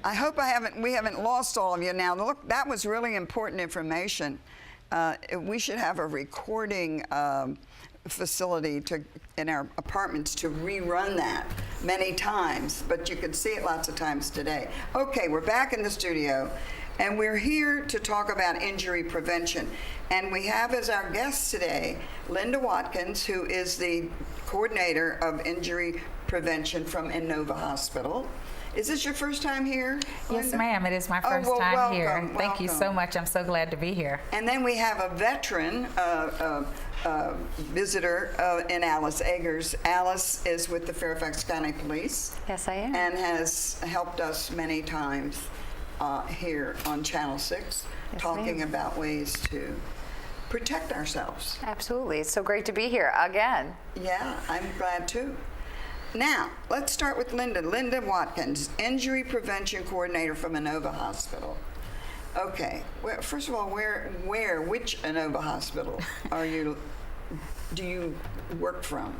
I hope we haven't lost all of you now. Look, that was really important information. We should have a recording facility in our apartments to rerun that many times, but you can see it lots of times today. Okay, we're back in the studio, and we're here to talk about injury prevention. And we have as our guest today, Linda Watkins, who is the coordinator of injury prevention from Inova Hospital. Is this your first time here, Linda? Yes, ma'am. It is my first time welcome, here. Thank you so much. I'm so glad to be here. And then we have a veteran visitor in Alice Eggers. Alice is with the Fairfax County Police. Yes, I am. And has helped us many times here on Channel 6, Yes, talking ma'am. about ways to protect ourselves. Absolutely. It's so great to be here again. Yeah, I'm glad too. Now, let's start with Linda. Linda Watkins, Injury Prevention Coordinator from Inova Hospital. Okay, well, first of all, which Inova Hospital do you work from?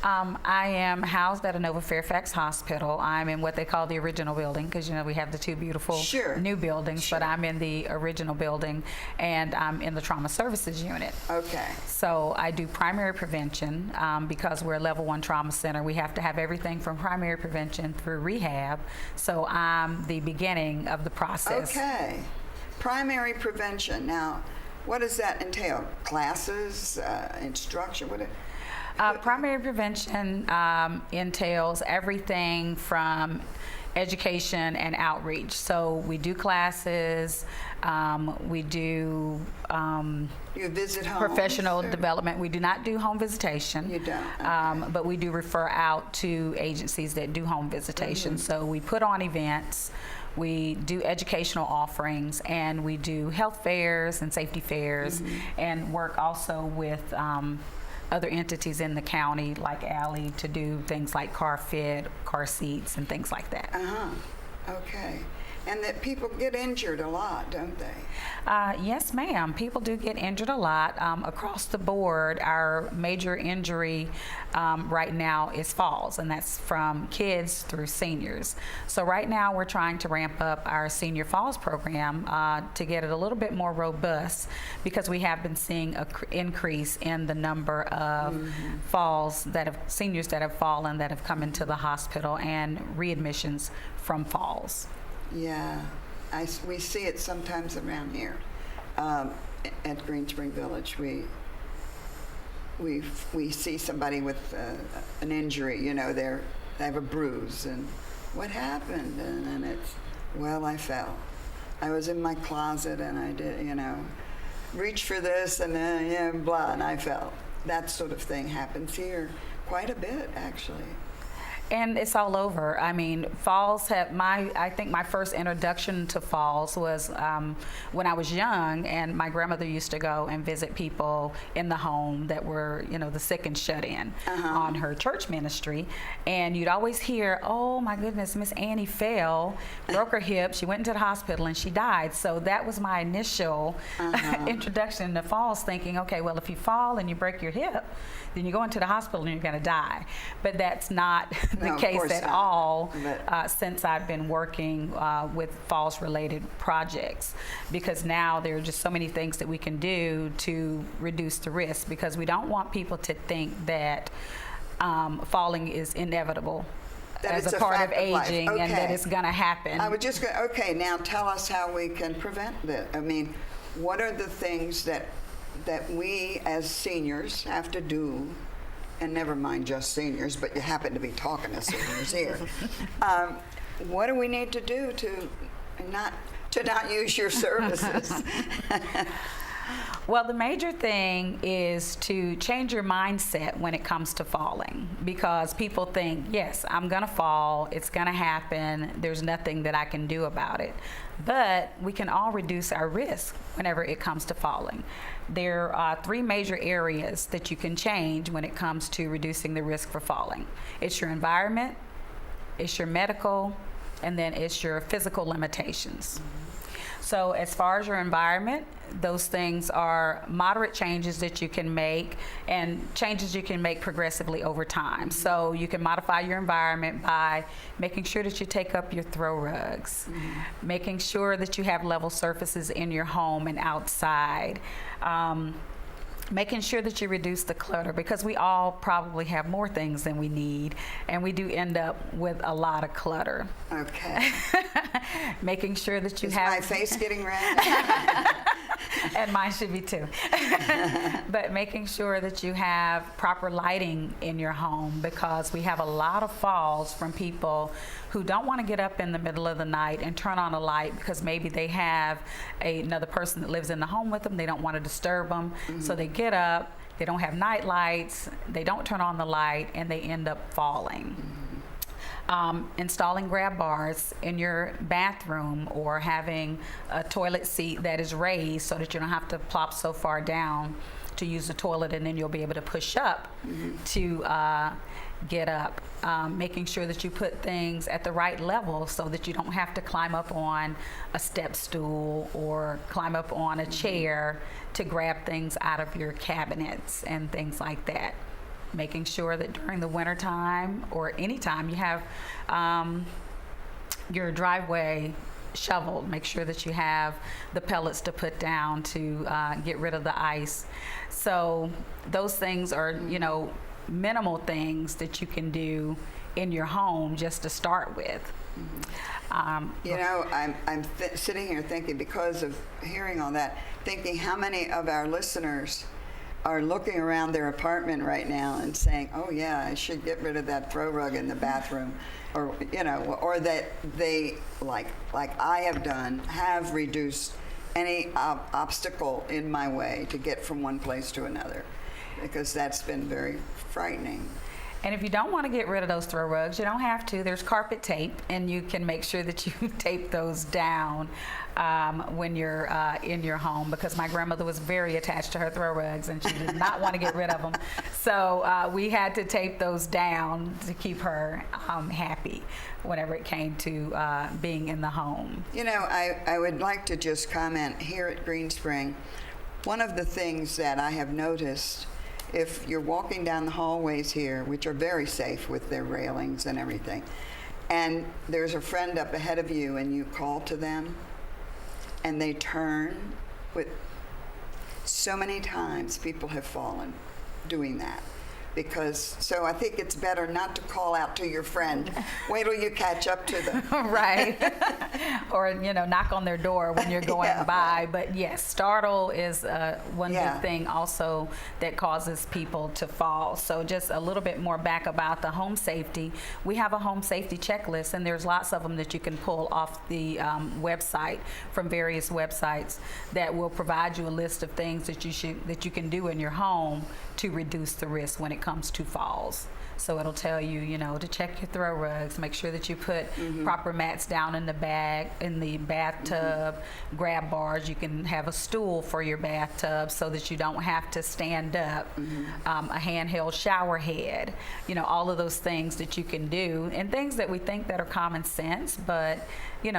I am housed at Inova Fairfax Hospital. I'm in what they call the original building, because you know we have the two beautiful new buildings, but I'm in the original building, and I'm in the trauma services unit. Okay. So I do primary prevention because we're a level 1 trauma center. We have to have everything from primary prevention through rehab. So I'm the beginning of the process. Okay. Primary prevention. Now, what does that entail? Classes, instruction? Primary prevention entails everything from education and outreach. So we do classes, we do you visit homes, professional development. We do not do home visitation. You don't? Okay. But we do refer out to agencies that do home visitation. So we put on events, we do educational offerings, and we do health fairs and safety fairs, and work also with other entities in the county like Alley to do things like car fit, car seats, and things like that. Okay. And that people get injured a lot, don't they? Yes, ma'am. People do get injured a lot. Across the board, our major injury right now is falls, and that's from kids through seniors. So right now we're trying to ramp up our senior falls program to get it a little bit more robust, because we have been seeing an increase in the number of falls seniors that have fallen that have come into the hospital, and readmissions from falls. Yeah, we see it sometimes around here at Green Spring Village. We see somebody with an injury. You know, they have a bruise, and what happened? And then it's, well, I fell. I was in my closet, and I did, reach for this, and then blah, and I fell. That sort of thing happens here quite a bit, actually. And it's all over. I mean, falls I think my first introduction to falls was when I was young, and my grandmother used to go and visit people in the home that were, the sick and shut in on her church ministry. And you'd always hear, oh my goodness, Miss Annie fell, broke her hip, she went into the hospital and she died. So that was my initial introduction to falls, thinking, okay, well, if you fall and you break your hip, then you go into the hospital and you're going to die. But that's not the case at all since I've been working with falls-related projects, because now there are just so many things that we can do to reduce the risk, because we don't want people to think that falling is inevitable as a part of aging and that it's going to happen. I would just go, okay, now tell us how we can prevent this. I mean, what are the things that we as seniors have to do, and never mind just seniors, but you happen to be talking to seniors here. What do we need to do to not use your services? Well, the major thing is to change your mindset when it comes to falling, because people think, yes, I'm going to fall, it's going to happen, there's nothing that I can do about it. But we can all reduce our risk whenever it comes to falling. There are 3 major areas that you can change when it comes to reducing the risk for falling. It's your environment, it's your medical, and then it's your physical limitations. So as far as your environment, those things are moderate changes that you can make and changes you can make progressively over time. So you can modify your environment by making sure that you take up your throw rugs, making sure that you have level surfaces in your home and outside. Making sure that you reduce the clutter, because we all probably have more things than we need, and we do end up with a lot of clutter. Okay. Making sure that you Is have my face getting red? and mine should be too. But making sure that you have proper lighting in your home, because we have a lot of falls from people who don't want to get up in the middle of the night and turn on a light because maybe they have another person that lives in the home with them. They don't want to disturb them. So they get up, they don't have night lights, they don't turn on the light, and they end up falling. Installing grab bars in your bathroom, or having a toilet seat that is raised so that you don't have to plop so far down to use the toilet, and then you'll be able to push up to get up. Making sure that you put things at the right level so that you don't have to climb up on a step stool or climb up on a chair to grab things out of your cabinets and things like that. Making sure that during the winter time or any time you have your driveway shoveled. Make sure that you have the pellets to put down to get rid of the ice. So those things are, minimal things that you can do in your home just to start with. I'm sitting here thinking, because of hearing all that, thinking how many of our listeners are looking around their apartment right now and saying, oh yeah, I should get rid of that throw rug in the bathroom, or or that they, like I have done, have reduced any obstacle in my way to get from one place to another, because that's been very frightening. And if you don't want to get rid of those throw rugs, you don't have to. There's carpet tape, and you can make sure that you tape those down when you're in your home, because my grandmother was very attached to her throw rugs, and she did not want to get rid of them. So we had to tape those down to keep her happy whenever it came to being in the home. I would like to just comment here at Green Spring. One of the things that I have noticed, if you're walking down the hallways here, which are very safe with their railings and everything, and there's a friend up ahead of you and you call to them and they turn, with so many times people have fallen doing that. So I think it's better not to call out to your friend. Wait till you catch up to them. Right. Or, knock on their door when you're going by. But yes, startle is one big thing also that causes people to fall. So just a little bit more back about the home safety. We have a home safety checklist, and there's lots of them that you can pull off the website, from various websites, that will provide you a list of things that you can do in your home to reduce the risk when it comes to falls. So it'll tell you, to check your throw rugs, make sure that you put proper mats down in the bathtub, grab bars. You can have a stool for your bathtub so that you don't have to stand up, a handheld shower head, all of those things that you can do, and things that we think that are common sense, but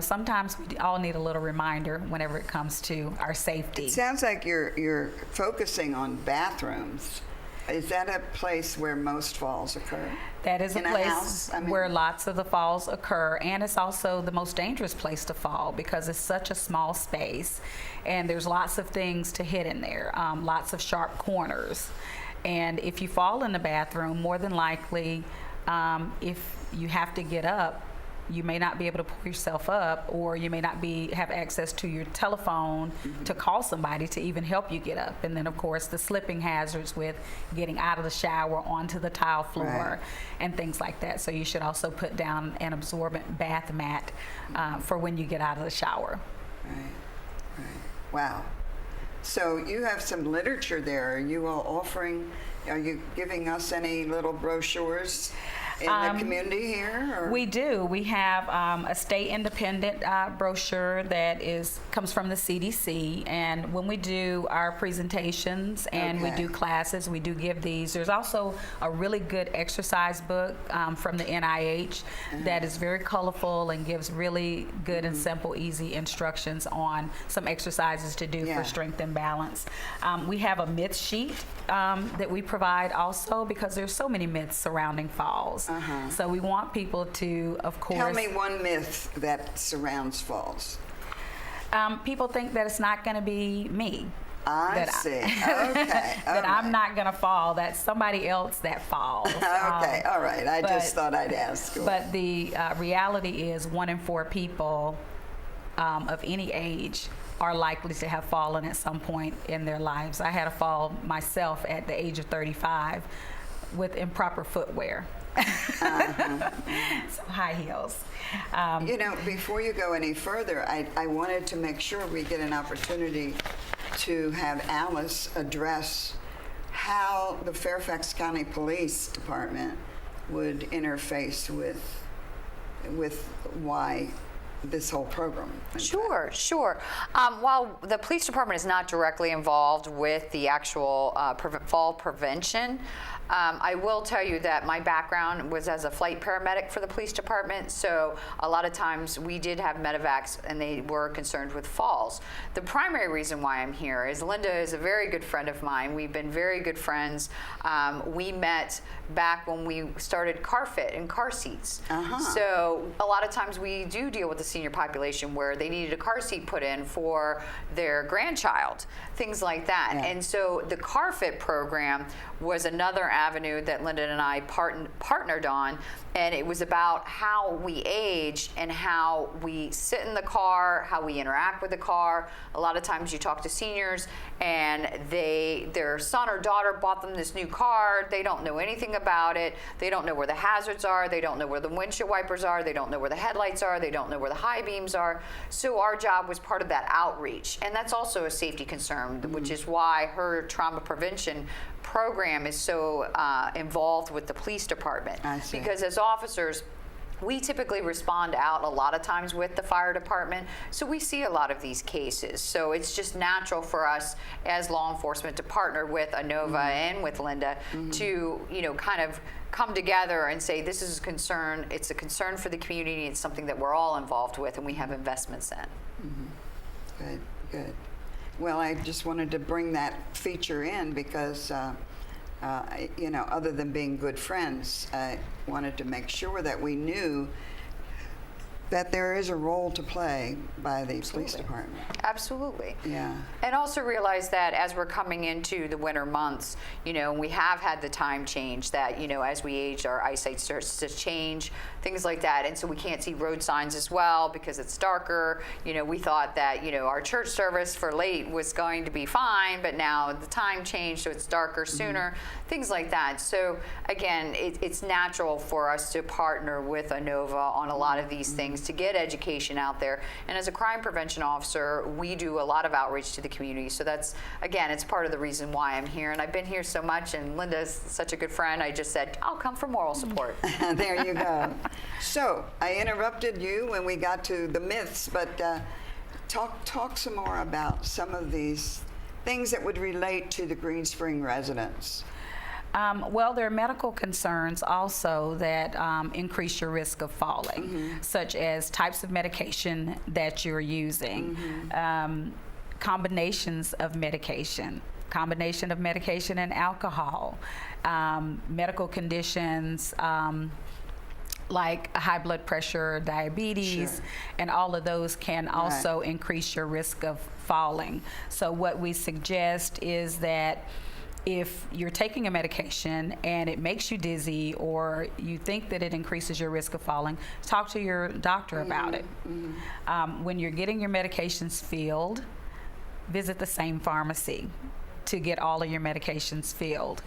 sometimes we all need a little reminder whenever it comes to our safety. It sounds like you're focusing on bathrooms. Is that a place where most falls occur? That is a In a place house? where lots of the falls occur, and it's also the most dangerous place to fall because it's such a small space, and there's lots of things to hit in there, lots of sharp corners. And if you fall in the bathroom, more than likely, if you have to get up, you may not be able to pull yourself up, or you may not have access to your telephone to call somebody to even help you get up. And then, of course, the slipping hazards with getting out of the shower onto the tile floor and things like that. So you should also put down an absorbent bath mat for when you get out of the shower. Right. Wow. So you have some literature there. Are you all offering, are you giving us any little brochures? in the community here? Or? We do. We have a state independent brochure that comes from the CDC, and when we do our presentations and we do classes, we do give these. There's also a really good exercise book from the NIH that is very colorful and gives really good and simple, easy instructions on some exercises to do for strength and balance. We have a myth sheet that we provide also, because there's so many myths surrounding falls. So we want people to, of course... Tell me one myth that surrounds falls. People think that it's not going to be me. I see. Okay. That I'm not going to fall. That's somebody else that falls. Okay. All right. I just thought I'd ask. But the reality is 1 in 4 people of any age are likely to have fallen at some point in their lives. I had a fall myself at the age of 35 with improper footwear. So high heels. You know, before you go any further, I wanted to make sure we get an opportunity to have Alice address how the Fairfax County Police Department would interface with why this whole program. Sure. While the police department is not directly involved with the actual fall prevention, I will tell you that my background was as a flight paramedic for the police department, so a lot of times we did have medevacs and they were concerned with falls. The primary reason why I'm here is Linda is a very good friend of mine. We've been very good friends. We met back when we started car fit and car seats. So a lot of times we do deal with the senior population where they needed a car seat put in for their grandchild, things like that. And so the car fit program was another avenue that Linda and I partnered on, and it was about how we age and how we sit in the car, how we interact with the car. A lot of times you talk to seniors and their son or daughter bought them this new car. They don't know anything about it. They don't know where the hazards are. They don't know where the windshield wipers are. They don't know where the headlights are. They don't know where the high beams are. So our job was part of that outreach, and that's also a safety concern, which is why her trauma prevention program is so involved with the police department. Because as officers, we typically respond out a lot of times with the fire department, so we see a lot of these cases. So it's just natural for us as law enforcement to partner with ANOVA and with Linda to, kind of come together and say, this is a concern, it's a concern for the community, it's something that we're all involved with and we have investments in. Good. Well, I just wanted to bring that feature in because, other than being good friends, I wanted to make sure that we knew that there is a role to play by the police department. Absolutely. Yeah. And also realize that as we're coming into the winter months, we have had the time change that, as we age, our eyesight starts to change, things like that. And so we can't see road signs as well because it's darker. We thought that, our church service for late was going to be fine, but now the time changed, so it's darker sooner, things like that. So again, it's natural for us to partner with ANOVA on a lot of these things to get education out there. And as a crime prevention officer, we do a lot of outreach to the community. So that's, again, it's part of the reason why I'm here. And I've been here so much, and Linda's such a good friend, I just said, I'll come for moral support. There you go. So I interrupted you when we got to the myths, but talk some more about some of these things that would relate to the Green Spring residents. Well, there are medical concerns also that increase your risk of falling, such as types of medication that you're using, combinations of medication, combination of medication and alcohol, medical conditions like high blood pressure, diabetes, and all of those can also increase your risk of falling. So what we suggest is that if you're taking a medication and it makes you dizzy or you think that it increases your risk of falling, talk to your doctor about it. When you're getting your medications filled, visit the same pharmacy to get all of your medications filled,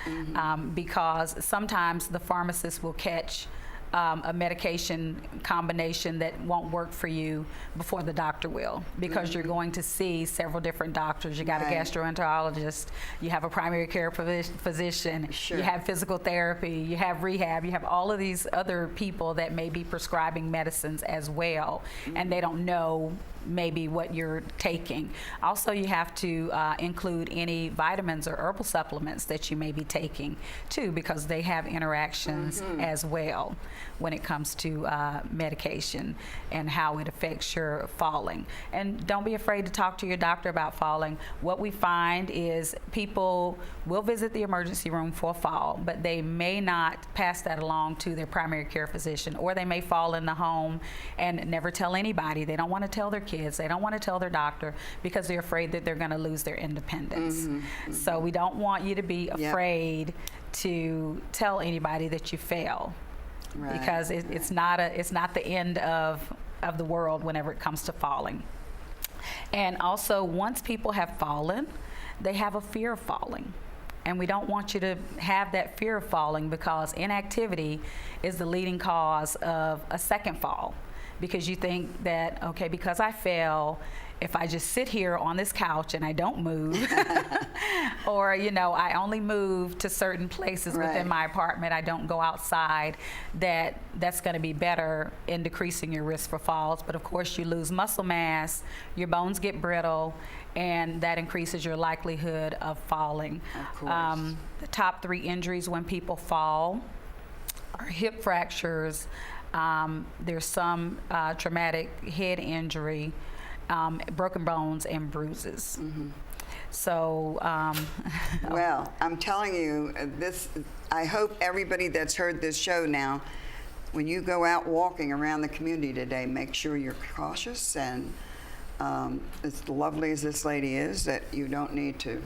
because sometimes the pharmacist will catch a medication combination that won't work for you before the doctor will, because you're going to see several different doctors. You got a Right. gastroenterologist, you have a primary care physician, Sure. you have physical therapy, you have rehab, you have all of these other people that may be prescribing medicines as well, and they don't know maybe what you're taking. Also, you have to include any vitamins or herbal supplements that you may be taking too, because they have interactions as well when it comes to medication and how it affects your falling. And don't be afraid to talk to your doctor about falling. What we find is people will visit the emergency room for a fall, but they may not pass that along to their primary care physician, or they may fall in the home and never tell anybody. They don't want to tell their kids. They don't want to tell their doctor because they're afraid that they're going to lose their independence. So we don't want you to be afraid to tell anybody that you fell, Right. because it's not the end of the world whenever it comes to falling. And also, once people have fallen, they have a fear of falling. And we don't want you to have that fear of falling, because inactivity is the leading cause of a second fall. Because you think that, okay, because I fell, if I just sit here on this couch and I don't move, or, you know, I only move to certain places Right. within my apartment, I don't go outside, that's going to be better in decreasing your risk for falls. But of course, you lose muscle mass, your bones get brittle, and that increases your likelihood of falling. Of course. The top 3 injuries when people fall are hip fractures. There's some traumatic head injury, broken bones, and bruises. So, Well, I'm telling you, I hope everybody that's heard this show now, when you go out walking around the community today, make sure you're cautious, and as lovely as this lady is, that you don't need to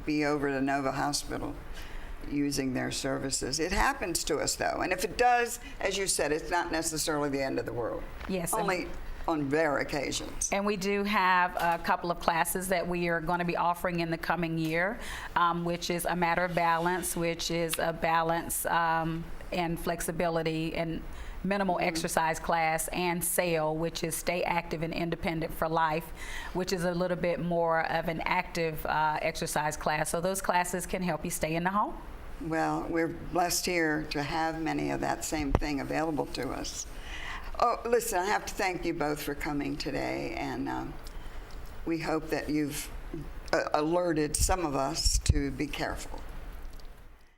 be over to Nova Hospital using their services. It happens to us, though, and if it does, as you said, it's not necessarily the end of the world. Yes. Only on rare occasions. and we do have a couple of classes that we are going to be offering in the coming year, which is A Matter of Balance, which is a balance and flexibility and minimal exercise class, and SAIL, which is Stay Active and Independent for Life, which is a little bit more of an active exercise class. So those classes can help you stay in the home. Well, we're blessed here to have many of that same thing available to us. Oh, listen, I have to thank you both for coming today, and we hope that you've alerted some of us to be careful.